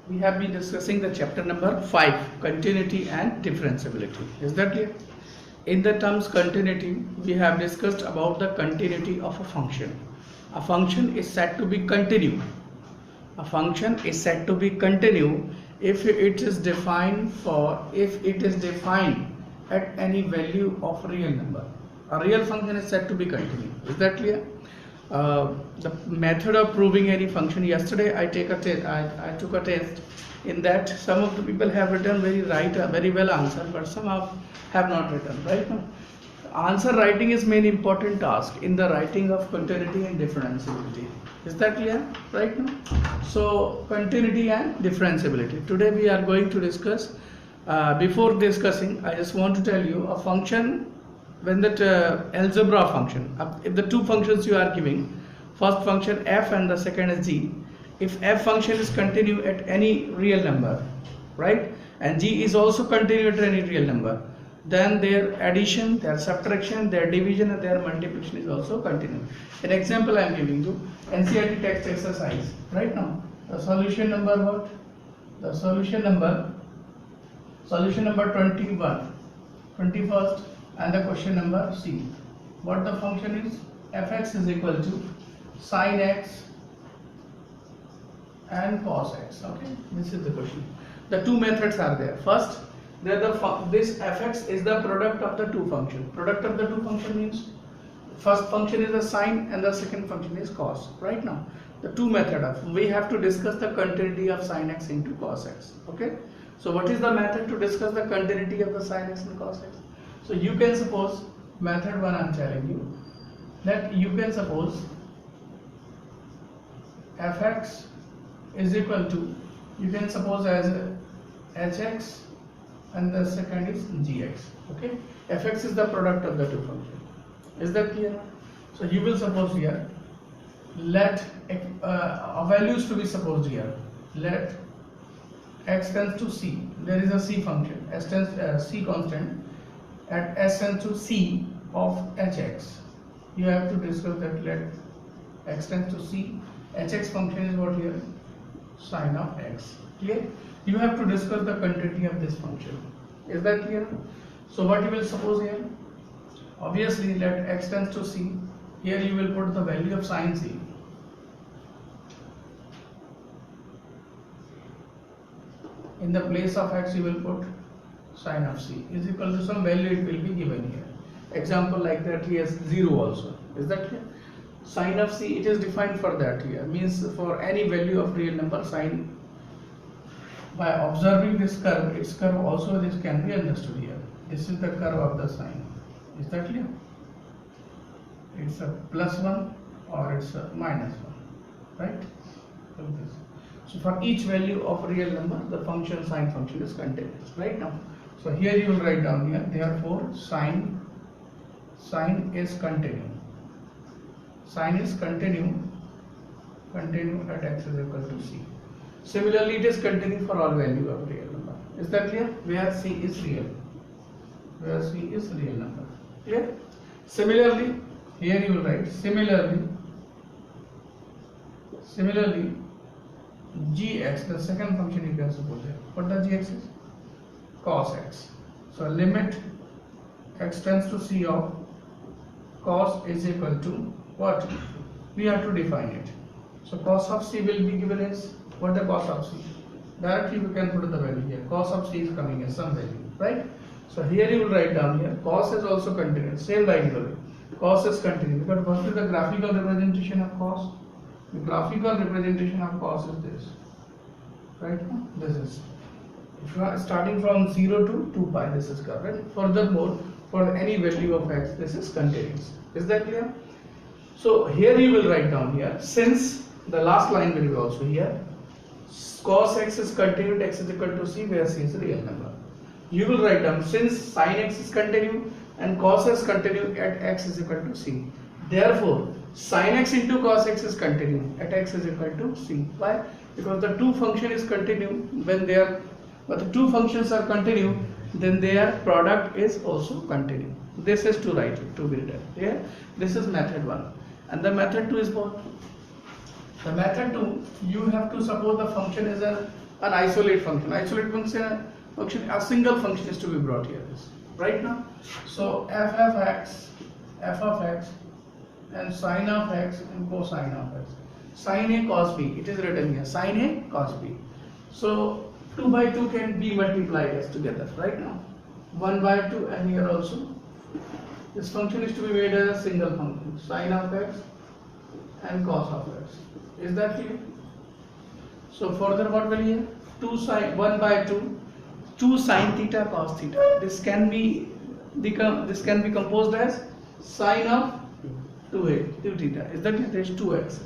we have been discussing the chapter number 5, continuity and differentiability. Is that clear? In the terms continuity, we have discussed about the continuity of a function. A function is said to be continue. A function is said to be continue if it is defined at any value of real number. A real function is said to be continue. Is that clear? The method of proving any function. Yesterday I took a test. In that, some of the people have written very well answer, but some have not written. Right now, answer writing is main important task in the writing of continuity and differentiability. Is that clear? Right now. So continuity and differentiability. Today we are going to discuss. Before discussing, I just want to tell you a function. When that algebra function, if the two functions you are giving, first function f and the second is g, if f function is continue at any real number, right, and g is also continue at any real number, then their addition, their subtraction, their division and their multiplication is also continue. An example I am giving you, NCERT text exercise. Right now, the solution number what? The solution number 21st. And the question number C. What the function is? Fx is equal to sin x and cos x. Okay, this is the question. The two methods are there. First, this fx is the product of the two functions. Product of the two function means first function is a sine and the second function is cos. Right now, the two methods we have to discuss the continuity of sin x into cos x. Okay. So what is the method to discuss the continuity of the sin x and cos x? So you can suppose method 1 I am telling you that you can suppose fx is equal to, you can suppose as hx and the second is gx. Okay, fx is the product of the two functions. Is that clear? So you will suppose here, let values to be supposed here. Let x tends to c. There is a c function, c constant at s tends to c of hx. You have to discuss that. Let x tends to c. Hx function is what here? Sin of x. Clear? You have to discuss the continuity of this function. Is that clear? So what you will suppose here? Obviously, let x tends to c. Here you will put the value of sin c. In the place of x you will put sin of c is equal to some value, it will be given here. Example like that, he has 0 also. Is that clear? Sin of c, it is defined for that here, means for any value of real number, sin. By observing this curve, its curve also this can be understood here. This is the curve of the sine. Is that clear? It's a +1 or it's a -1, right? Like this. So for each value of real number, the function sine function is continuous. Right now, so here you will write down here. Therefore, sine is continue. Sine is continue at x is equal to c. Similarly, it is continue for all value of real number. Is that clear? Where c is real. Where c is real number. Clear? Similarly, here you will write similarly gx, the second function you can suppose here. What the gx is? Cos x. So limit x tends to c of cos is equal to what? We have to define it. So cos of c will be given as what the cos of c? Directly we can put the value here. Cos of c is coming as some value, right? So here you will write down here. Cos is also continuous. Same like the way. Cos is continuous. But what is the graphical representation of cos? The graphical representation of cos is this. Right? This is. If you are starting from 0 to 2 pi, this is covered. Furthermore, for any value of x, this is continuous. Is that clear? So here you will write down here, since the last line will be also here, cos x is continued, x is equal to c, where c is a real number. You will write down, since sin x is continued and cos x continued at x is equal to c. Therefore, sin x into cos x is continued at x is equal to c. Why? Because the two function is continued when they are, but the two functions are continued, then their product is also continued. This is to write it, to be written. Yeah? This is method 1. And the method 2 is what? The method 2, you have to suppose the function is a an isolate function. Isolate function, a single function is to be brought here. Right now, so f of x, and sine of x and cosine of x. Sine A cos B. It is written here. Sine A cos B. So 2 by 2 can be multiplied as together. Right now, 1 by 2, and here also. This function is to be made as a single function. Sine of x and cos of x. Is that clear? So further what will here? 2 sine 1 by 2 sine theta cos theta. This can be composed as sine of 2 theta. Is that clear? There is 2x.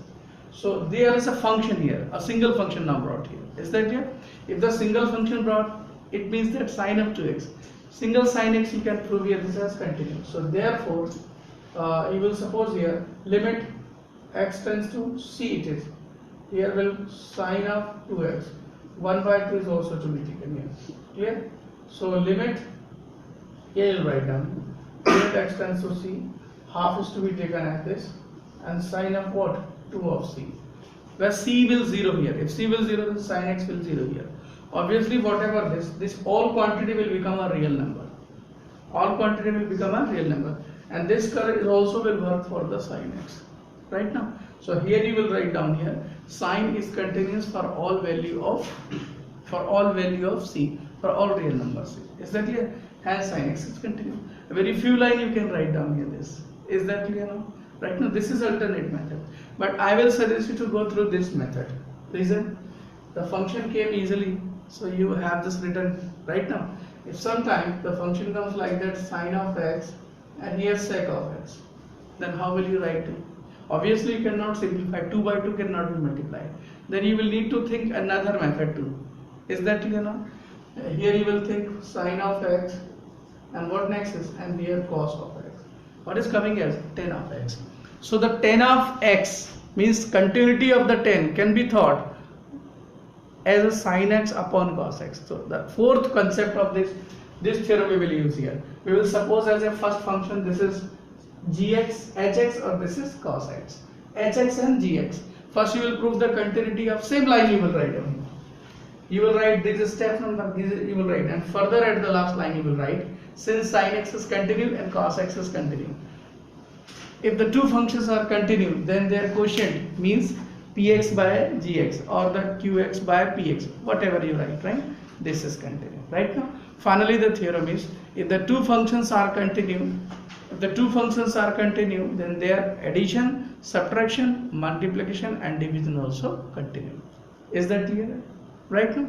So there is a function here, a single function now brought here. Is that clear? If the single function brought, it means that sine of 2x. Single sine x you can prove here this as continuous. So therefore, you will suppose here limit x tends to c it is. Here will sine of 2x. 1 by 2 is also to be taken here. Clear? So limit, here you will write down, limit x tends to c, half is to be taken as this, and sine of what? 2 of c. Where c will 0 here. If c will 0, then sine x will 0 here. Obviously, whatever this all quantity will become a real number. All quantity will become a real number, and this curve also will work for the sine x. Right now, so here you will write down here sine is continuous for all value of c, for all real numbers. Is that clear? Hence sine x is continuous. A very few line you can write down here this. Is that clear now? Right now, this is alternate method, but I will suggest you to go through this method. Reason? The function came easily, so you have this written right now. If sometime the function comes like that, sine of x, and here sec of x, then how will you write it? Obviously, you cannot simplify. 2 by 2 cannot be multiplied. Then you will need to think another method too. Is that clear now? Here you will think sine of x, and what next is, and here cos of x. What is coming as 10 of x. So the 10 of x means continuity of the 10 can be thought as a sin x upon cos x. So the fourth concept of this theorem we will use here. We will suppose as a first function this is gx, hx, or this is cos x. hx and gx. First you will prove the continuity of same line you will write down. You will write this is step number, this you will write, and further at the last line you will write since sin x is continued and cos x is continued. If the two functions are continued, then their quotient means px by gx or the qx by px, whatever you write, right? This is continued. Right now, finally the theorem is if the two functions are continued, then their addition, subtraction, multiplication, and division also continue. Is that clear? Right now.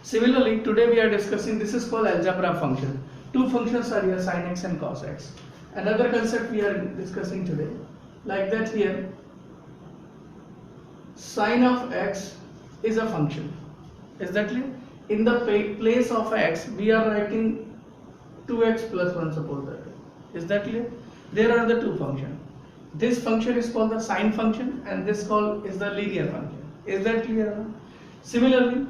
Similarly, today we are discussing, this is called algebra function. Two functions are here, sin x and cos x. Another concept we are discussing today, like that here, sin of x is a function. Is that clear? In the place of x, we are writing 2x plus 1, suppose that. Is that clear? There are the two functions. This function is called the sine function, and this is the linear function. Is that clear? Similarly,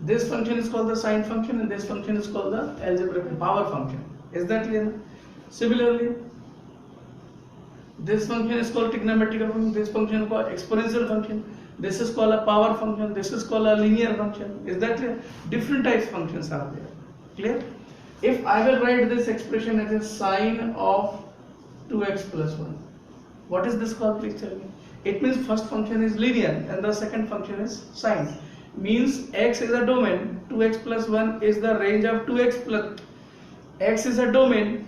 this function is called the sine function, and this function is called the algebraic power function. Is that clear? Similarly, this function is called trigonometric function, this function is called exponential function, this is called a power function, this is called a linear function. Is that clear? Different types of functions are there. Clear? If I will write this expression as a sine of 2x plus 1, what is this called? Please tell me. It means first function is linear and the second function is sine. Means x is a domain, 2x plus 1 is the range of 2x plus x is a domain,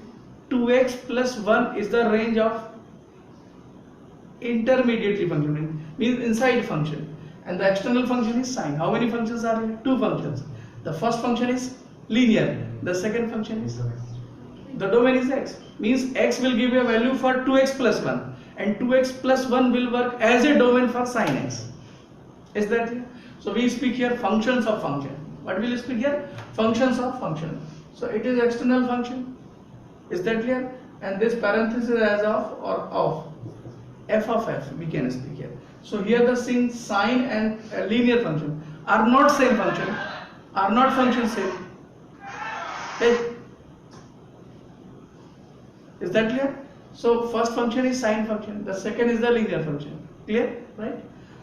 2x plus 1 is the range of intermediary function, means inside function, and the external function is sine. How many functions are here? Two functions. The first function is linear, the second function is, the domain is x, means x will give you a value for 2x plus 1, and 2x plus 1 will work as a domain for sine x. Is that clear? So we speak here functions of function. What will you speak here? Functions of function. So it is external function. Is that clear? And this parenthesis as of or of f of f we can speak here. So here the sine and linear function are not same function, are not function same. Okay. Is that clear? So first function is sine function, the second is the linear function. Clear? Right?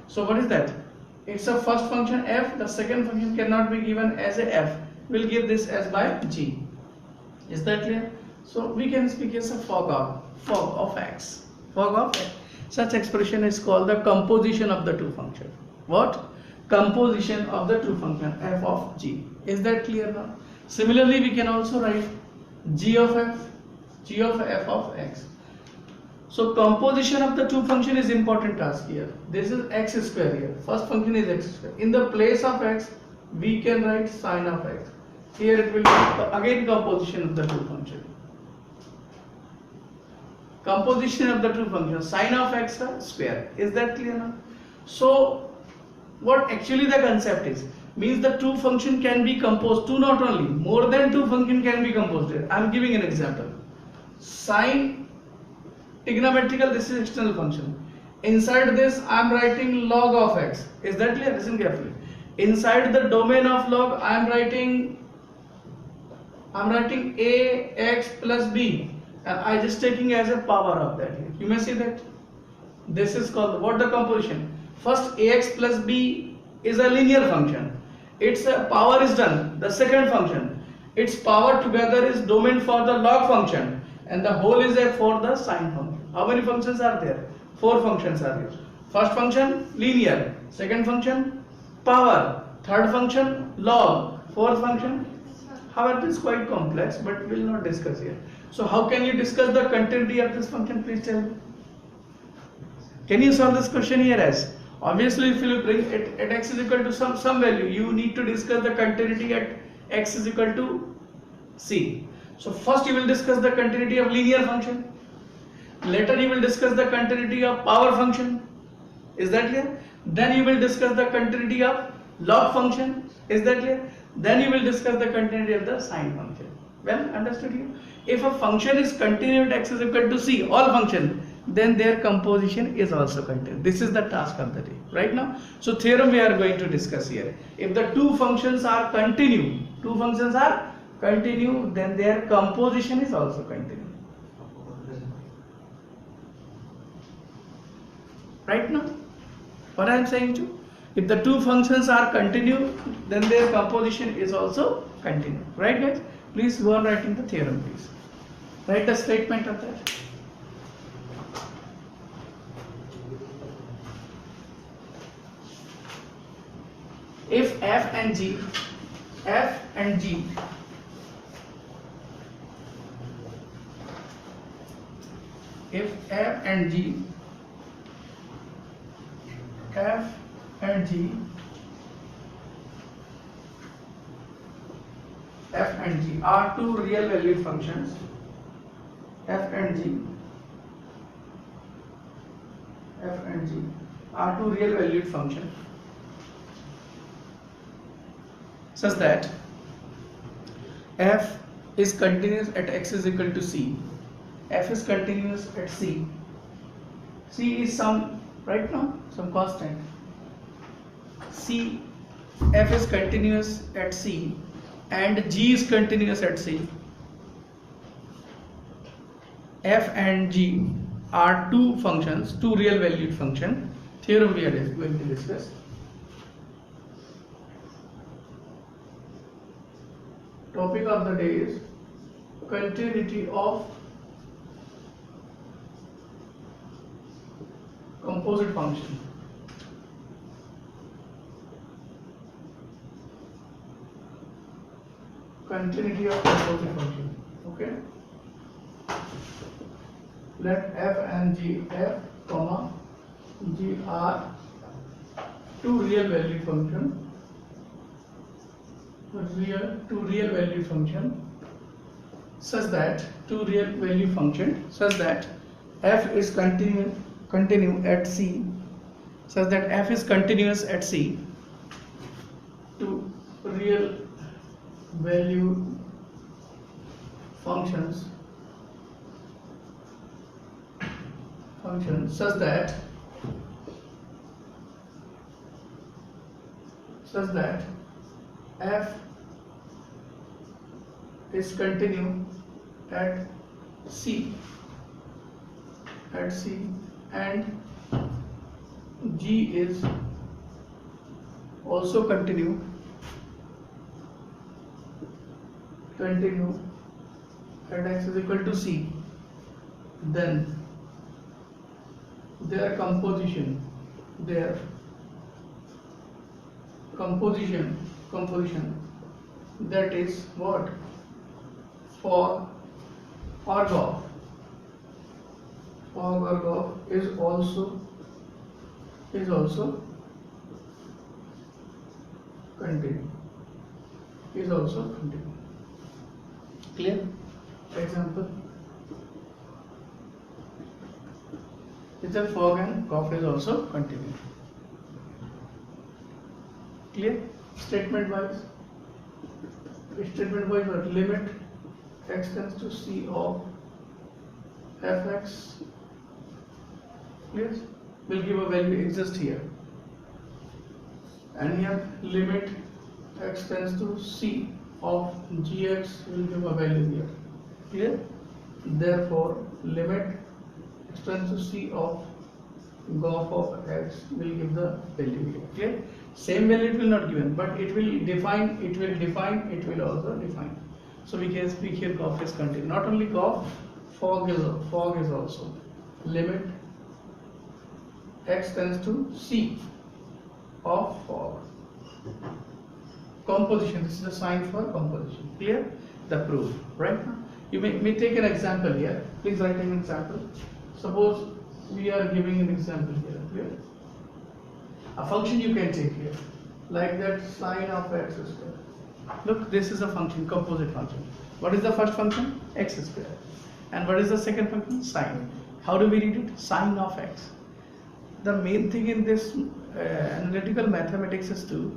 So what is that? it's a first function f, the second function cannot be given as a f. We'll give this as by g. Is that clear? So we can speak as a fog of x. Fog of x. Such expression is called the composition of the two functions. What? Composition of the two function f of g. Is that clear now? Similarly, we can also write g of f of x. So composition of the two function is important task here. This is x square here. First function is x square. In the place of x, we can write sine of x. Here it will be again composition of the two function. Composition of the two functions, sine of x square. Is that clear now? So what actually the concept is, means the two function can be composed, two not only, more than two function can be composed here. I am giving an example. Sine trigonometrical, this is external function. Inside this I am writing log of x. Is that clear? Listen carefully. Inside the domain of log I am writing a x plus b, and I just taking as a power of that here. You may see that this is called what the composition. First ax plus b is a linear function. Its power is done. The second function, its power together is domain for the log function, and the whole is there for the sine function. How many functions are there? 4 functions are there. First function linear, second function power, third function log, fourth function. However, it is quite complex, but we will not discuss here. So how can you discuss the continuity of this function? Please tell me. Can you solve this question here as? Obviously, if you bring it at x is equal to some value, you need to discuss the continuity at x is equal to c. So first you will discuss the continuity of linear function. Later you will discuss the continuity of power function. Is that clear? Then you will discuss the continuity of log function. Is that clear? Then you will discuss the continuity of the sine function. Well understood here? If a function is continued at x is equal to c, all function, then their composition is also continued. This is the task of the day, right now. So theorem we are going to discuss here. If the two functions are continued, then their composition is also continued. Right now, what I am saying to you, if the two functions are continued, then their composition is also continued. Right guys? Please go on writing the theorem, please. Write the statement of that. If f and g if f and g are two real valued functions, f and g are two real valued functions, such that f is continuous at x is equal to c, f is continuous at c is some, right now, some constant, f is continuous at c and g is continuous at c. F and g are two functions, two real valued function. Theorem we are going to discuss. Topic of the day is continuity of composite function. Continuity of composite function. Okay. Let f and g, f, g are two real valued function. Two real valued function such that f is continue at c, such that f is continuous at c. Two real valued functions such that f is continued at c and g is also continue at x is equal to c, then their composition that is what, fog or golf is also continue. Clear? Example, it's a fog and golf is also continue. Clear? Statement wise what, limit x tends to c of fx, yes, will give a value exist here, and here limit x tends to c of gx will give a value here. Clear? Therefore limit x tends to c of golf of x will give the value here. Clear? Same value it will not given, but it will also define. So we can speak here golf is continued. Not only golf, fog is also. Limit x tends to c of fog. Composition, this is the sign for composition. Clear? The proof, right? You may take an example here. Please write an example. Suppose we are giving an example here. Clear? A function you can take here, like that sine of x square. Look, this is a function, composite function. What is the first function? X square. And what is the second function? Sine. How do we read it? Sine of x. The main thing in this analytical mathematics is to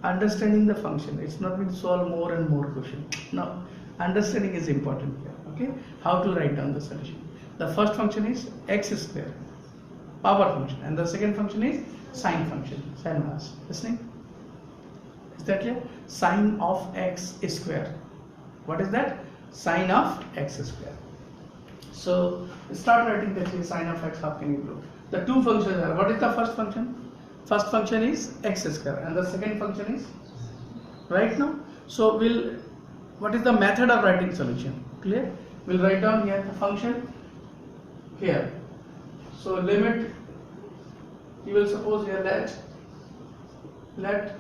understanding the function. It's not going to solve more and more questions. No, understanding is important here. Okay, how to write down the solution. The first function is x square, power function, and the second function is sine function. Sine mass. Listening? Is that clear? Sine of x square. What is that? Sine of x square. So start writing that sine of x. How can you prove? The two functions are. What is the first function? First function is x square, and the second function is right now. So what is the method of writing solution? Clear? We'll write down here the function here. So limit, you will suppose here let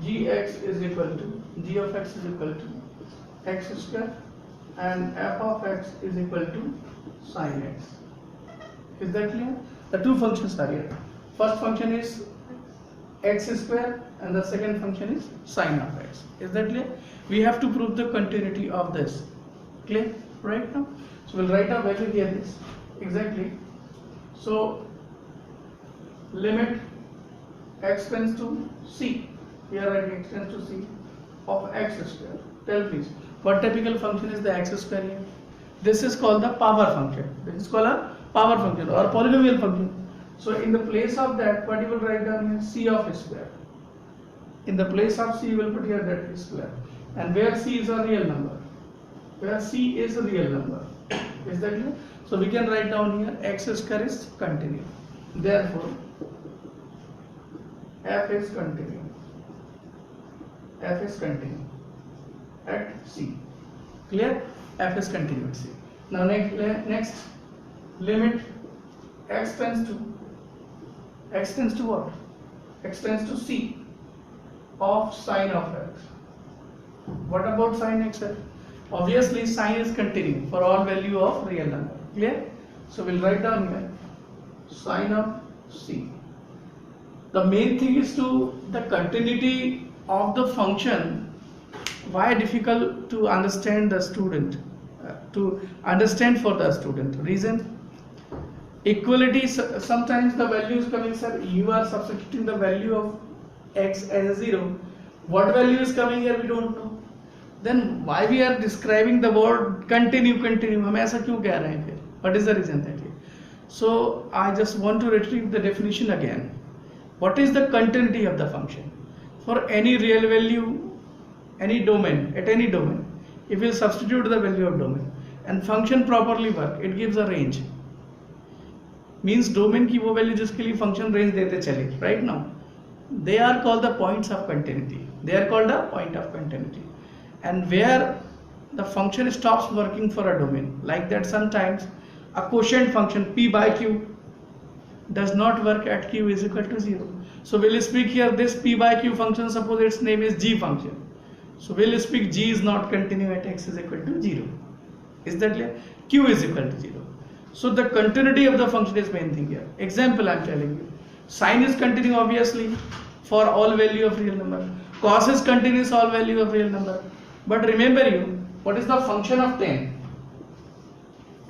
gx is equal to g of x is equal to x square and f of x is equal to sine x. Is that clear? The two functions are here. First function is x square and the second function is sine of x. Is that clear? We have to prove the continuity of this. Clear? Right now? So we'll write our value here this. Exactly. So limit x tends to c. Here writing x tends to c of x square. Tell please, what typical function is the x square here? This is called the power function. This is called a power function or polynomial function. So in the place of that, what you will write down here? C of square. In the place of c, you will put here that square. And where c is a real number. Where c is a real number. Is that clear? So we can write down here x square is continuous. Therefore, f is continuous. F is continuous at c. Clear? F is continuous at c. Now next limit x tends to what? X tends to c of sine of x. What about sine x? Obviously sine is continuing for all value of real number. Clear? So we'll write down here sine of c. The main thing is to the continuity of the function. Why difficult to understand the student? To understand for the student. Reason? Equality, sometimes the value is coming, sir, you are substituting the value of x as 0. What value is coming here, we don't know. Then why we are describing the word continue? हम ऐसा क्यों कह रहे हैं फिर? What is the reason that here? So I just want to retrieve the definition again. What is the continuity of the function? For any real value, any domain, at any domain, if you substitute the value of domain and function properly work, it gives a range. Means domain की वो value जिसके लिए function range देते चले, right now. they are called the points of continuity. They are called a point of continuity. And where the function stops working for a domain, like that sometimes a quotient function p by q does not work at q is equal to 0. So we'll speak here this p by q function, suppose its name is g function. So we'll speak g is not continuous at x is equal to 0. Is that clear? Q is equal to 0. So the continuity of the function is main thing here. Example I am telling you. Sine is continuous obviously for all value of real number. Cos is continuous all value of real number. But remember you, what is the function of tan?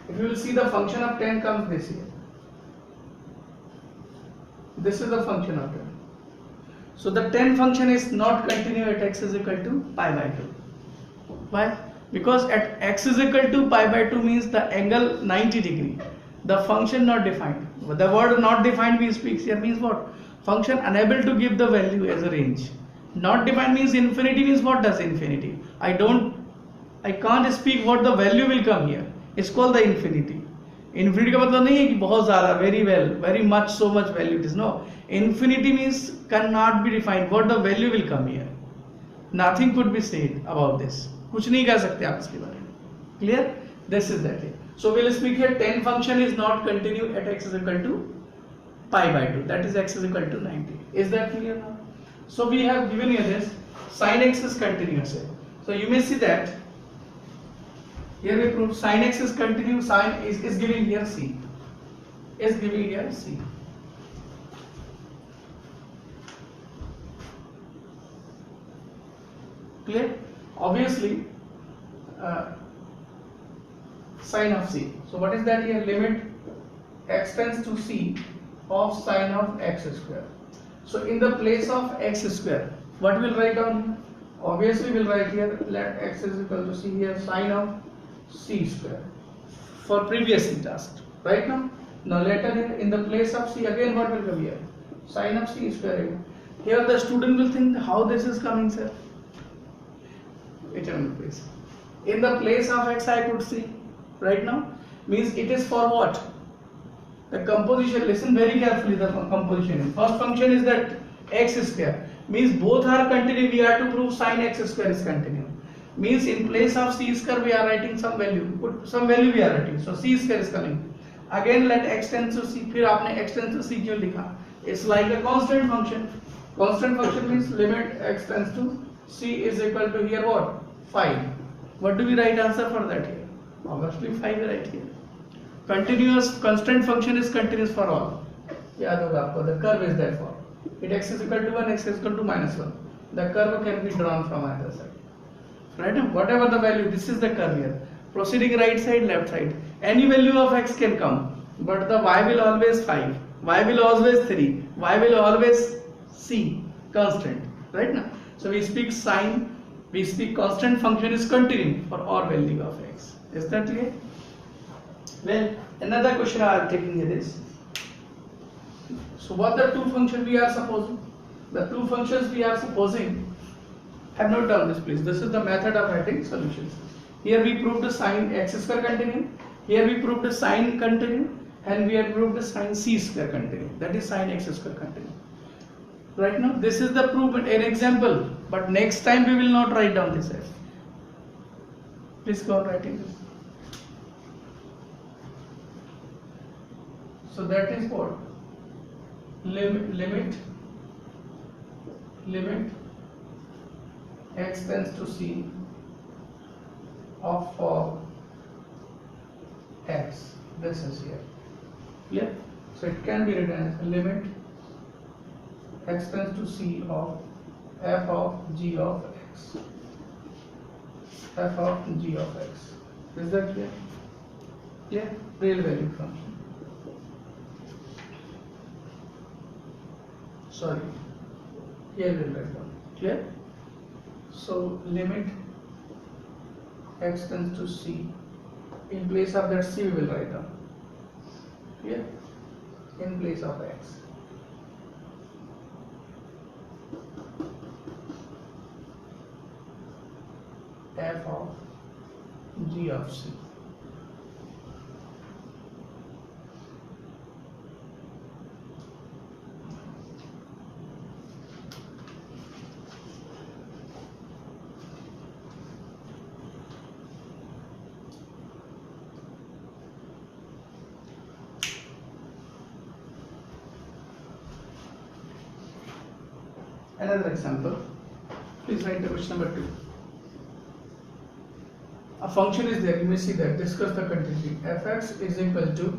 If you will see, the function of tan comes this here. This is the function of tan. So the tan function is not continuous at x is equal to pi by 2. Why? Because at x is equal to pi by 2 means the angle 90 degree. The function not defined. The word not defined we speak here means what? Function unable to give the value as a range. Not defined means infinity means what does infinity? I can't speak what the value will come here. It's called the infinity. Infinity का मतलब नहीं है कि बहुत ज़्यादा, very well, very much, so much value it is. No. Infinity means cannot be defined. What the value will come here. Nothing could be said about this. कुछ नहीं कह सकते आप इसके बारे में. Clear? This is that. So we'll speak here. Tan function is not continuous at x is equal to pi by 2. That is x is equal to 90. Is that clear now? So we have given here this sin x is continuous. So you may see that here we prove sin x is continuous. Sin is giving here c. Is giving here c. Clear? Obviously, sine of c. So what is that here? Limit x tends to c of sine of x square. So in the place of x square, what will write down here? Obviously we'll write here let x is equal to c here sine of c square for previous task. Right now? Now later here in the place of c again what will come here? Sine of c square. Here the student will think how this is coming, sir. Wait a minute please. In the place of x I could see right now means it is for what? The composition, listen very carefully the composition. First function is that x square means both are continuous. We have to prove sin x square is continuous. Means in place of c square we are writing some value. Put some value we are writing. So c square is coming. Again let x tends to c. फिर आपने x tends to c क्यों लिखा? It's like a constant function. Constant function means limit x tends to c is equal to here what? 5. What do we write answer for that here? Obviously 5 right here. Continuous constant function is continuous for all. याद होगा आपको. The curve is that for. It x is equal to 1, x is equal to -1. The curve can be drawn from either side. Right? Whatever the value, this is the curve here. Proceeding right side, left side. Any value of x can come, but the y will always 5, y will always 3, y will always c constant. Right now. So we speak sine. We speak constant function is continuing for all value of x. Is that clear? Well, another question I am taking here is, so what the two functions we are supposing? The two functions we are supposing, have not done this please. This is the method of writing solutions. Here we proved the sin x square continuing. Here we proved the sin continuing, and we have proved the sin c square continuing. That is sin x square continuing. Right now, this is the proof an example. But next time we will not write down this as. Please go on writing this. So that is what? Limit x tends to c of x. This is here. Clear? So it can be written as limit x tends to c of f of g of x. F of g of x. Is that clear? Clear? Real value function. Sorry. Here we'll write down. Clear? So limit x tends to c. In place of that c we will write down. Clear? In place of x. F of g of c. Another example. Please write the question number 2. A function is there. You may see that. Discuss the continuity. Fx is equal to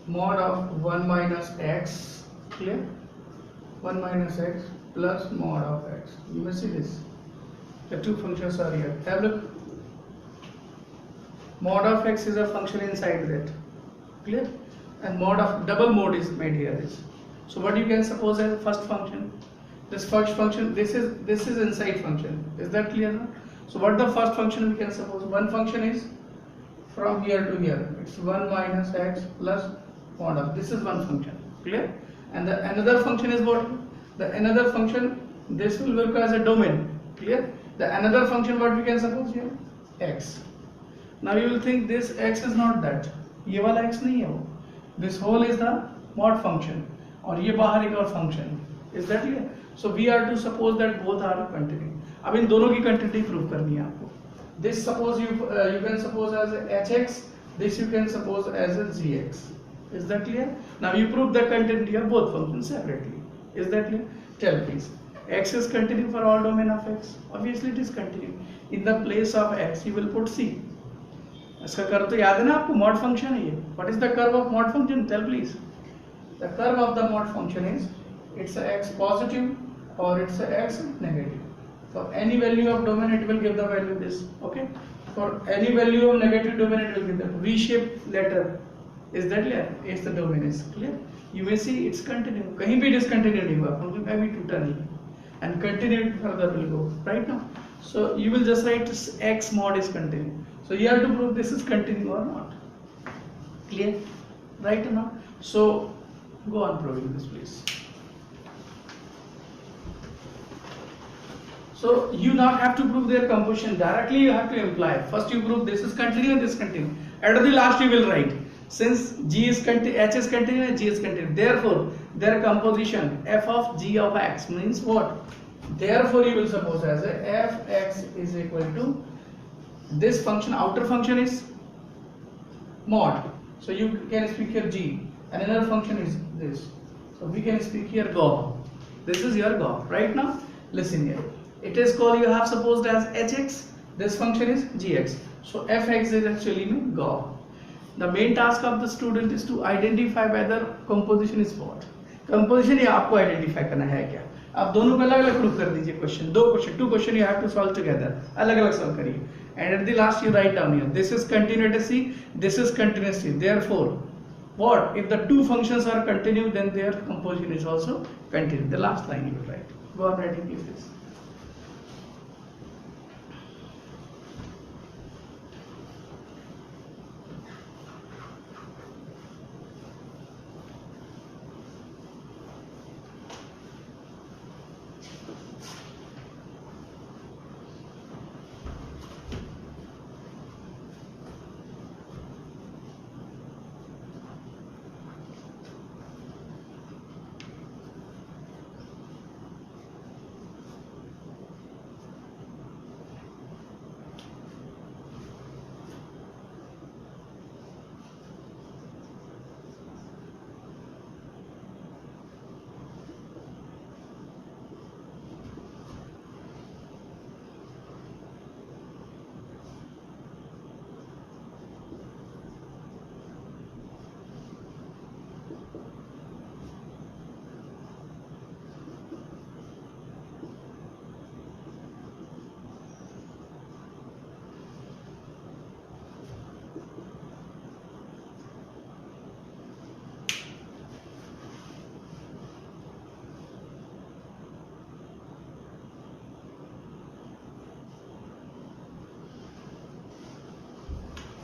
mod of 1 minus x. Clear? 1 minus x plus mod of x. You may see this. The two functions are here. Have a look. Mod of x is a function inside that. Clear? And mod of double mod is made here. So what you can suppose as first function. This first function, this is inside function. Is that clear now? So what the first function we can suppose? One function is from here to here. It's 1 minus x plus mod of. This is one function. Clear? And the another function is what? The another function, this will work as a domain. Clear? The another function what we can suppose here? X. Now you will think this x is not that. ये वाला x नहीं है वो. This whole is the mod function. और ये बाहर एक और function. Is that clear? So we are to suppose that both are continuing. अब इन दोनों की continuity prove करनी है आपको. This suppose you can suppose as hx. This you can suppose as a gx. Is that clear? Now you prove the continuity of both functions separately. Is that clear? Tell please. X is continuing for all domain of x. Obviously it is continuing. In the place of x you will put c. इसका curve तो याद है ना आपको? mod function है ये. What is the curve of mod function? Tell please. The curve of the mod function is it's a x positive or it's a x negative. For any value of domain it will give the value this. Okay. For any value of negative domain it will give the v-shaped letter. Is that clear? Is the domain is clear? You may see it's continuing. कहीं भी discontinue नहीं हुआ. कहीं भी टूटा नहीं. And continue further will go. Right now. So you will just write x mod is continuing. So you have to prove this is continuing or not. Clear? Right or not? So go on proving this please. So you not have to prove their composition directly. You have to imply. First you prove this is continuing, this is continuing. At the last you will write. Since g is h is continuing and g is continuing. Therefore their composition f of g of x means what? Therefore you will suppose as a fx is equal to this function, outer function is mod. So you can speak here g, and another function is this. So we can speak here go. This is your go. Right now, listen here. It is called, you have supposed as hx. This function is gx. So fx is actually go. The main task of the student is to identify whether composition is what. Composition ये आपको identify करना है क्या? आप दोनों को अलग अलग प्रूव कर दीजिए question. two question you have to solve together. अलग अलग solve करिए. And at the last you write down here. This is continuity. This is continuity. Therefore, what if the two functions are continuous? Then their composition is also continuous. The last line you will write. Go on writing please this.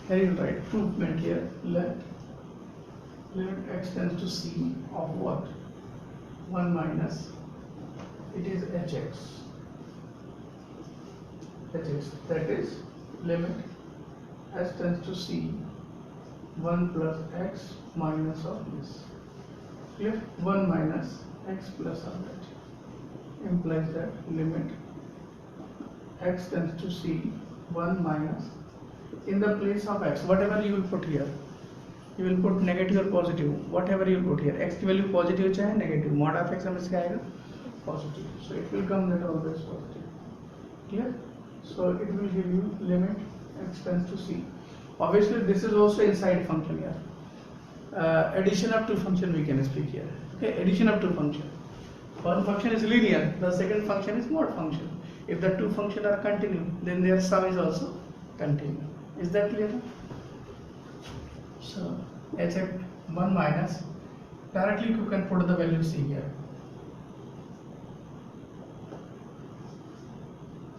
Here you write movement here. Let x tends to c of what? 1 minus. It is hx. Hx, that is limit s tends to c 1 plus x minus of this. Clear? 1 minus x plus of that implies that limit x tends to c 1 minus, in the place of x, whatever you will put here, you will put negative or positive, whatever you will put here. X की value positive चाहे negative, mod of x हमें क्या आएगा positive. So it will come that always positive. Clear? So it will give you limit x tends to c. Obviously this is also inside function here. Addition of two function we can speak here. Okay, addition of two function. One function is linear, the second function is mod function. If the two functions are continuous, then their sum is also continuous. Is that clear? So h at 1 minus, directly you can put the value c here.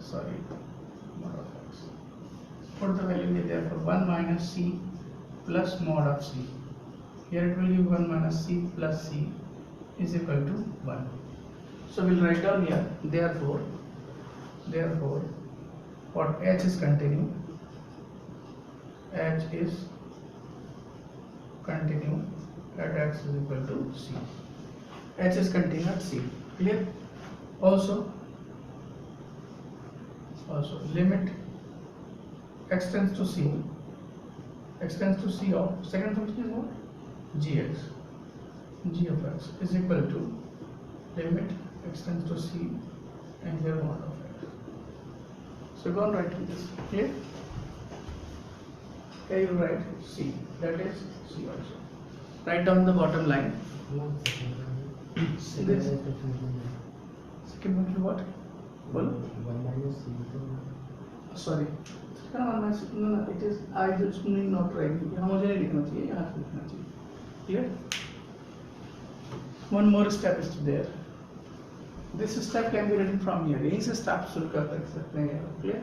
Sorry, mod of x. Put the value here, therefore 1 minus c plus mod of c. Here it will give 1 minus c plus c is equal to 1. So we'll write down here, therefore what h is continue, h is continue at x is equal to c. H is continue at c. Clear? Also limit x tends to c. X tends to c of second function is what? Gx. G of x is equal to limit x tends to c and here mod of x. So go on writing this. Clear? Here you write c. That is c also. Write down the bottom line. See this. Second function what? Well, 1 minus c. Sorry. No, it is I just need not write. यहाँ मुझे नहीं लिखना चाहिए, यहाँ से लिखना चाहिए. Clear? One more step is there. This step can be written from here. यहीं से step शुरू कर सकते हैं. Clear?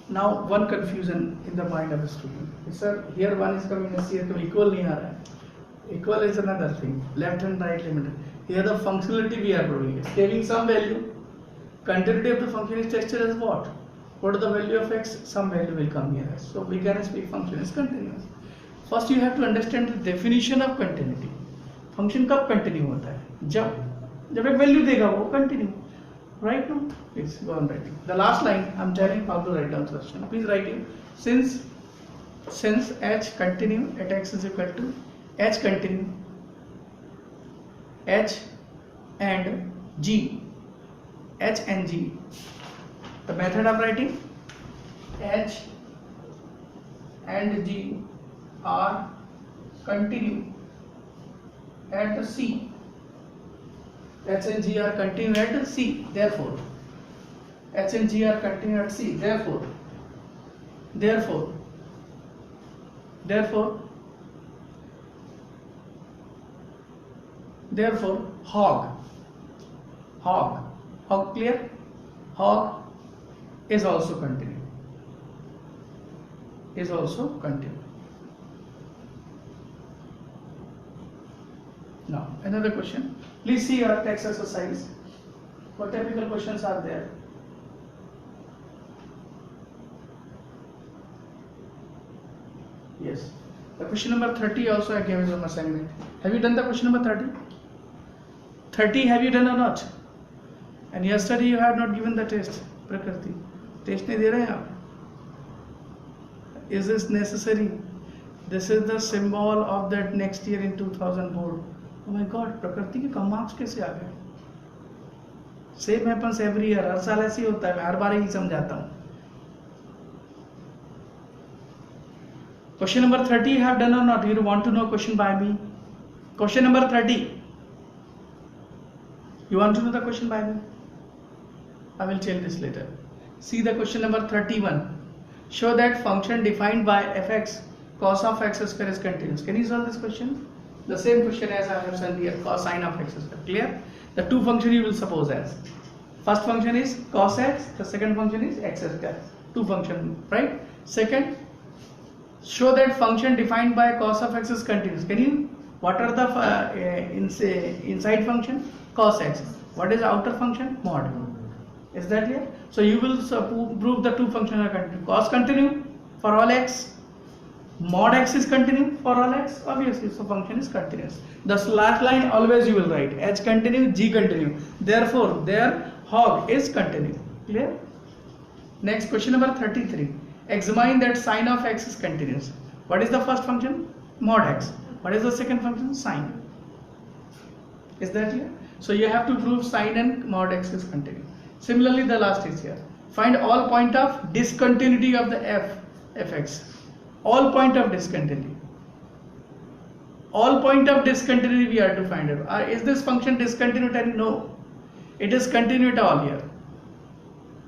Now one confusion in the mind of a student. Sir, here one is coming as here तो equal नहीं आ रहा है. Equal is another thing. Left and right limit. Here the functionality we are proving is giving some value. Continuity of the function is tested as what? What is the value of x? Some value will come here. So we can speak function is continuous. First you have to understand the definition of continuity. Function कब continue होता है? जब एक value देगा वो continue. Right now, please go on writing. The last line I'm telling how to write down the question. Please write it. Since h continue at x is equal to h continue h and g. H and G. The method of writing H and G are continue at C. H and G are continue at C. Therefore, H and G are continue at C. Therefore, hog clear? Hog is also continue. Now another question. Please see your text exercise. What typical questions are there? Yes. The question number 30 also I gave as an assignment. Have you done the question number 30? 30 have you done or not? And yesterday you had not given the test. Prakriti. Test नहीं दे रहे हैं आप. Is this necessary? This is the symbol of that next year in 2000 board. Oh my God, प्रकृति के कम marks कैसे आ गए? Same happens every year. हर साल ऐसे ही होता है. मैं हर बार यही समझाता हूँ. Question number 30 you have done or not? You want to know question by me? Question number 30. You want to know the question by me? I will tell this later. See the question number 31. Show that function defined by fx cos of x square is continuous. Can you solve this question? The same question as I have shown here, cos sin of x square. Clear? The two functions you will suppose as. First function is cos x, the second function is x square. Two function, right? Second, show that function defined by cos of x is continuous. Can you? What are the inside function? Cos x. What is the outer function? Mod. Is that clear? So you will prove the two functions are continuous. Cos continue for all x. Mod x is continue for all x. Obviously, so function is continuous. The last line always you will write h continue, g continue. Therefore, their hog is continue. Clear? Next question number 33. Examine that sin of x is continuous. What is the first function? Mod x. What is the second function? Sin. Is that clear? So you have to prove sin and mod x is continuous. Similarly, the last is here. Find all point of discontinuity of the fx. All point of discontinuity. All point of discontinuity we are to find out. Is this function discontinuous? No. It is continuous all here.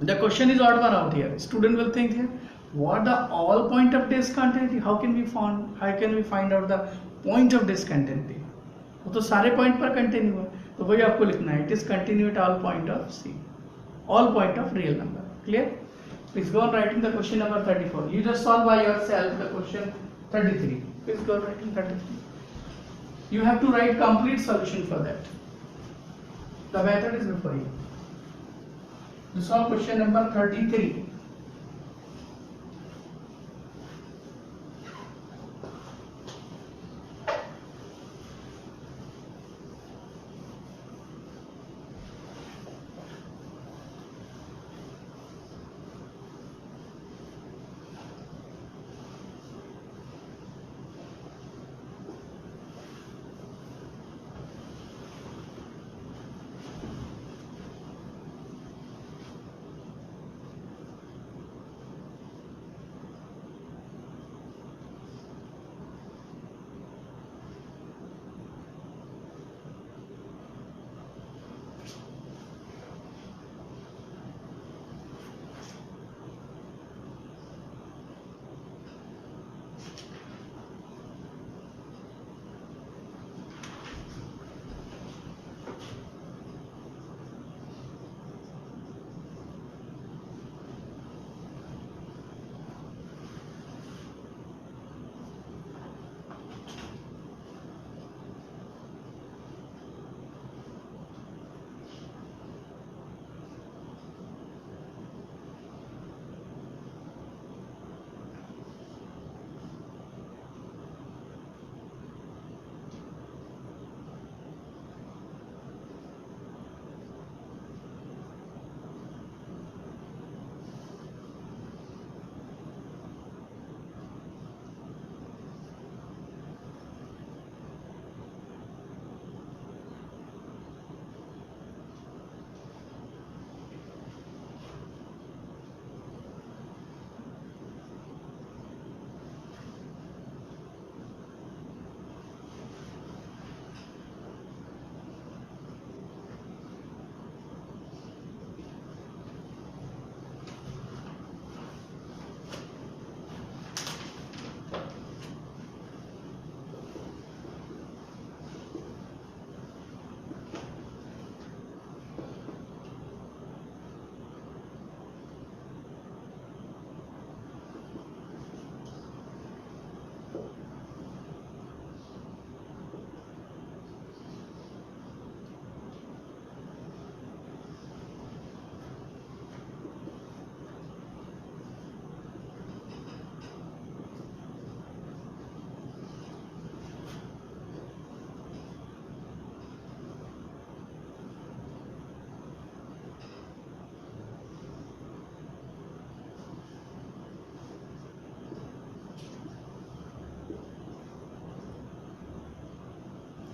The question is odd one out here. Student will think here, what the all point of discontinuity? How can we find out the point of discontinuity? वो तो सारे point पर continue है, तो वही आपको लिखना है. It is continuous at all point of C, all point of real number. Clear? Please go on writing the question number 34. You just solve by yourself the question 33. Please go on writing 33. You have to write complete solution for that. The method is before you. To solve question number 33.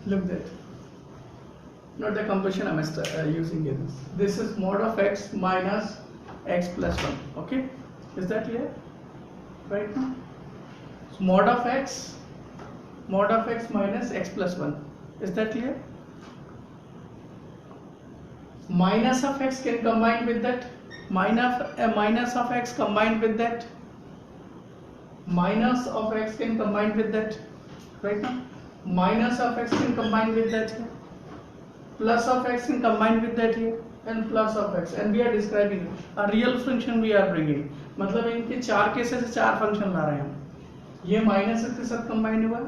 Look that. Not the composition I'm using it. This is mod of x minus x plus 1. Okay? Is that clear? Right now? So mod of x minus x plus 1. Is that clear? Minus of x can combine with that. Minus of x combined with that. Minus of x can combine with that. Right now? Minus of x can combine with that here. Plus of x can combine with that here. And plus of x. And we are describing a real function we are bringing. मतलब इनके चार cases से चार function ला रहे हैं हम. ये minus के साथ कंबाइन हुआ.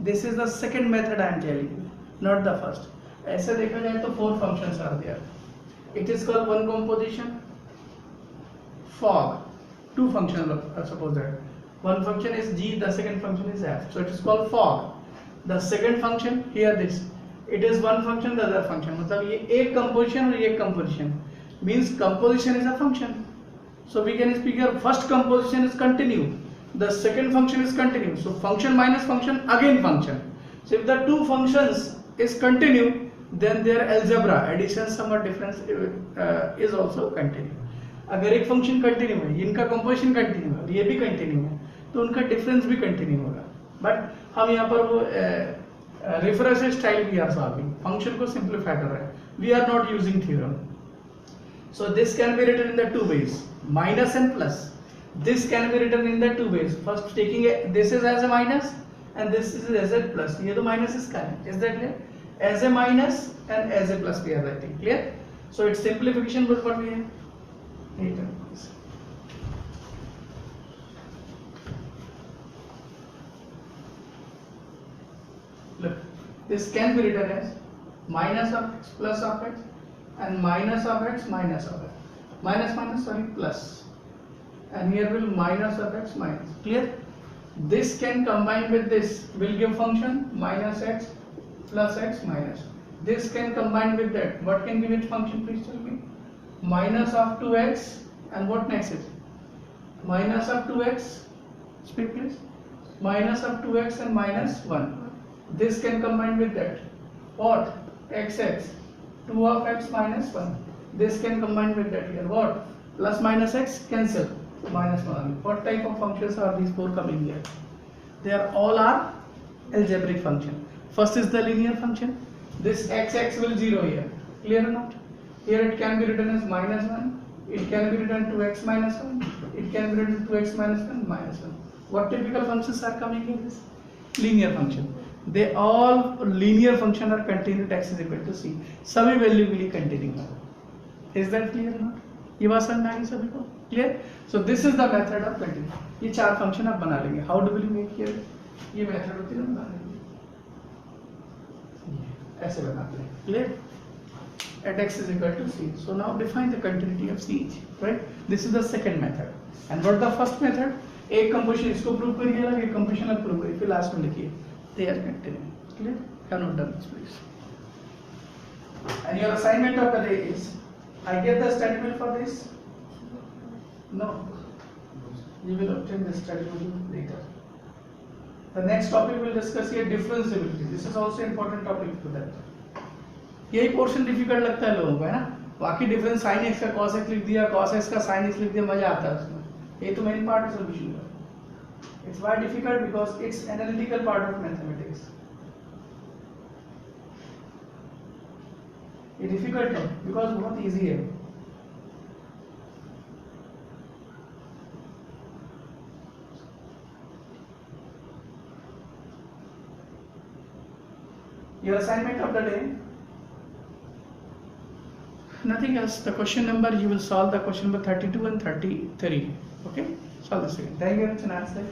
This is the second method I am telling you, not the first. ऐसे देखा जाए तो 4 functions are there. It is called one composition. Fog. 2 functions suppose that. One function is g, the second function is f. So it is called fog. The second function here this. It is one function, the other function. मतलब ये एक composition और ये एक composition. Means composition is a function. So we can speak here. First composition is continue. The second function is continue. So function minus function again function. So if the two functions is continue, then their algebra, addition, sum or difference is also continue. अगर एक function continue है, इनका composition continue है, ये भी continue है, तो उनका डिफरेंस भी कंटिन्यू होगा. बट हम यहाँ पर वो reference style we are solving, function को सिंप्लीफाई कर रहे हैं. We are not using theorem. So this can be written in the two ways, minus and plus. This can be written in the two ways. First taking this is as a minus and this is as a plus. ये तो minus इसका है. Is that clear? As a minus and as a plus we are writing. Clear? So its simplification was what we have. Look, this can be written as minus of x plus of x and minus of x minus of x. Minus sorry plus. And here will minus of x minus. Clear? This can combine with this, will give function minus x plus x minus. This can combine with that. What can give it function, please tell me? Minus of 2x and what next is? Minus of 2x, speak please. Minus of 2x and minus 1. This can combine with that. What? xx. 2 of x minus 1. This can combine with that here. What? Plus minus x cancel. Minus 1. What type of functions are these four coming here? They are all are algebraic function. First is the linear function. This xx will 0 here. Clear or not? Here it can be written as minus 1. It can be written 2x minus 1. It can be written 2x minus 1 minus 1. What typical functions are coming in this? Linear function. They all linear function are continued x is equal to c. सभी value के लिए continue है. Is that clear or not? ये बात समझ में आ गई सभी को? Clear? So this is the method of continue. ये चार फंक्शन आप बना लेंगे. How do we make here? ये मेथड होती है ना बना लेंगे. ऐसे बनाते हैं. Clear? At x is equal to c. So now define the continuity of c. Right? This is the second method. And what the first method? एक कंपोजिशन इसको प्रूव करिए अलग, एक कंपोजिशन अलग प्रूव करिए, फिर लास्ट में लिखिए. They are continuing. Clear? Have not done this, please. And your assignment of the day is, I get the study bill for this? No. You will obtain the study bill later. The next topic we'll discuss here differentiability. This is also important topic for that. यही portion difficult लगता है लोगों को, है ना? बाकी difference sine x का cos x लिख दिया, कॉस एक्स का साइन एक्स लिख दिया, मजा आता है उसमें. ये तो मेन पार्ट है सॉल्यूशन का. It's why difficult because it's analytical part of mathematics. ये difficult है because बहुत easy है. Your assignment of the day, nothing else. The question number, you will solve the question number 32 and 33. Okay, solve this again. Thank you very much and answer.